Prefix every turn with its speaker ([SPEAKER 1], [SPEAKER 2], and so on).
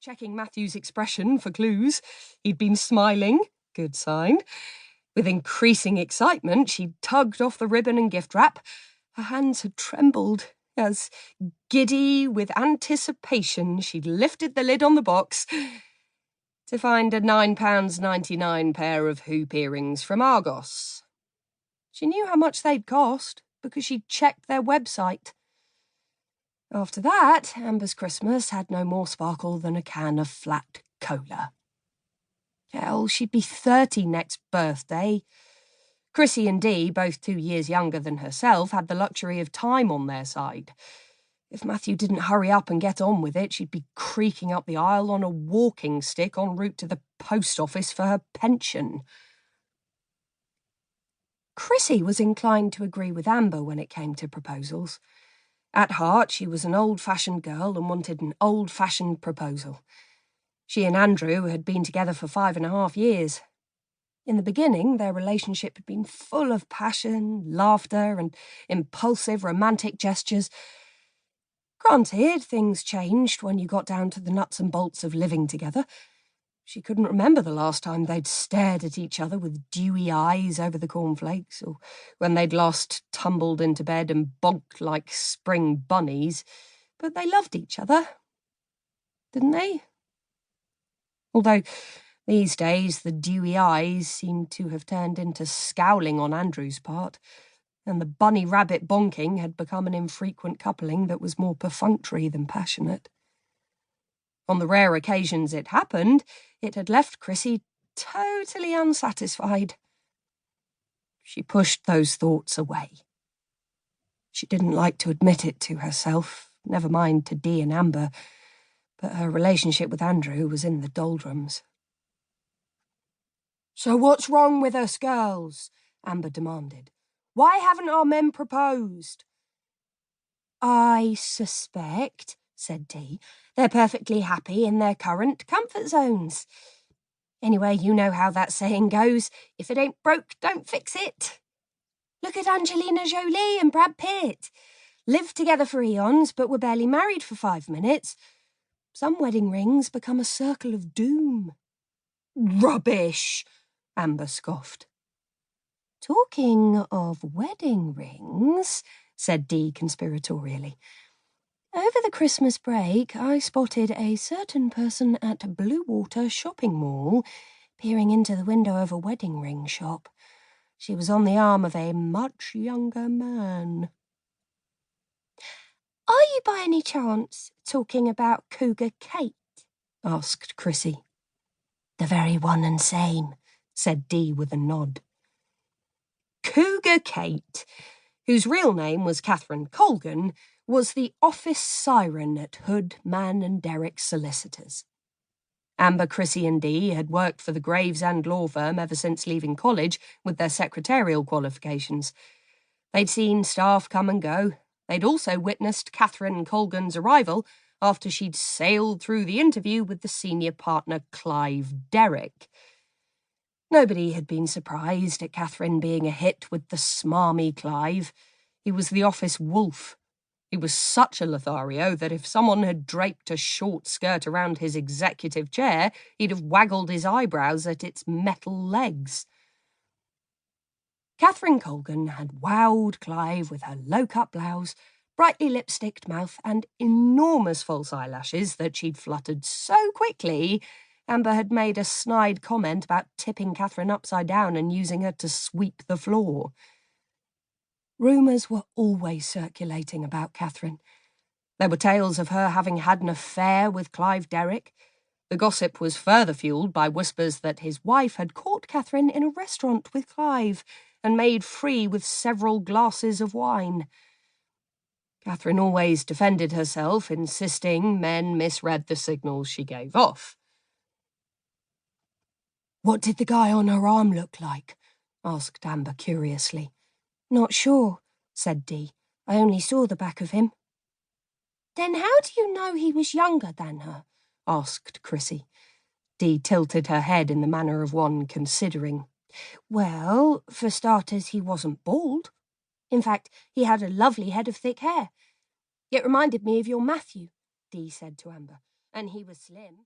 [SPEAKER 1] checking Matthew's expression for clues. He'd been smiling, good sign. With increasing excitement, she'd tugged off the ribbon and gift wrap. Her hands had trembled as, giddy with anticipation, she'd lifted the lid on the box to find a £9.99 pair of hoop earrings from Argos. She knew how much they'd cost because she'd checked their website. After that, Amber's Christmas had no more sparkle than a can of flat cola. Hell, she'd be 30 next birthday. Chrissie and Dee, both 2 years younger than herself, had the luxury of time on their side. If Matthew didn't hurry up and get on with it, she'd be creaking up the aisle on a walking stick en route to the post office for her pension. Chrissie was inclined to agree with Amber when it came to proposals. At heart, she was an old-fashioned girl and wanted an old-fashioned proposal. She and Andrew had been together for 5.5 years. In the beginning, their relationship had been full of passion, laughter, and impulsive romantic gestures. Granted, things changed when you got down to the nuts and bolts of living together. She couldn't remember the last time they'd stared at each other with dewy eyes over the cornflakes, or when they'd last tumbled into bed and bonked like spring bunnies. But they loved each other, didn't they? Although these days the dewy eyes seemed to have turned into scowling on Andrew's part, and the bunny-rabbit bonking had become an infrequent coupling that was more perfunctory than passionate. On the rare occasions it happened, it had left Chrissie totally unsatisfied. She pushed those thoughts away. She didn't like to admit it to herself, never mind to Dee and Amber, but her relationship with Andrew was in the doldrums. "So what's wrong with us girls?" Amber demanded. "Why haven't our men proposed?" "I suspect," said Dee, "they're perfectly happy in their current comfort zones. Anyway, you know how that saying goes, if it ain't broke, don't fix it. Look at Angelina Jolie and Brad Pitt. Lived together for eons, but were barely married for 5 minutes. Some wedding rings become a circle of doom." "Rubbish," Amber scoffed. "Talking of wedding rings," said Dee conspiratorially, "over the Christmas break I spotted a certain person at Blue Water Shopping Mall peering into the window of a wedding ring shop. She was on the arm of a much younger man." "Are you by any chance talking about Cougar Kate?" asked Chrissie. "The very one and same," said Dee with a nod. Cougar Kate, whose real name was Catherine Colgan, was the office siren at Hood, Mann and Derrick Solicitors. Amber, Chrissie and Dee had worked for the Gravesend law firm ever since leaving college with their secretarial qualifications. They'd seen staff come and go. They'd also witnessed Catherine Colgan's arrival after she'd sailed through the interview with the senior partner Clive Derrick. Nobody had been surprised at Catherine being a hit with the smarmy Clive. He was the office wolf. He was such a Lothario that if someone had draped a short skirt around his executive chair, he'd have waggled his eyebrows at its metal legs. Catherine Colgan had wowed Clive with her low-cut blouse, brightly lipsticked mouth and enormous false eyelashes that she'd fluttered so quickly Amber had made a snide comment about tipping Catherine upside down and using her to sweep the floor. Rumours were always circulating about Catherine. There were tales of her having had an affair with Clive Derrick. The gossip was further fuelled by whispers that his wife had caught Catherine in a restaurant with Clive and made free with several glasses of wine. Catherine always defended herself, insisting men misread the signals she gave off. "What did the guy on her arm look like?" asked Amber curiously. "Not sure," said Dee. "I only saw the back of him." "Then how do you know he was younger than her?" asked Chrissie. Dee tilted her head in the manner of one considering. "Well, for starters, he wasn't bald. In fact, he had a lovely head of thick hair. It reminded me of your Matthew," Dee said to Amber, "and he was slim."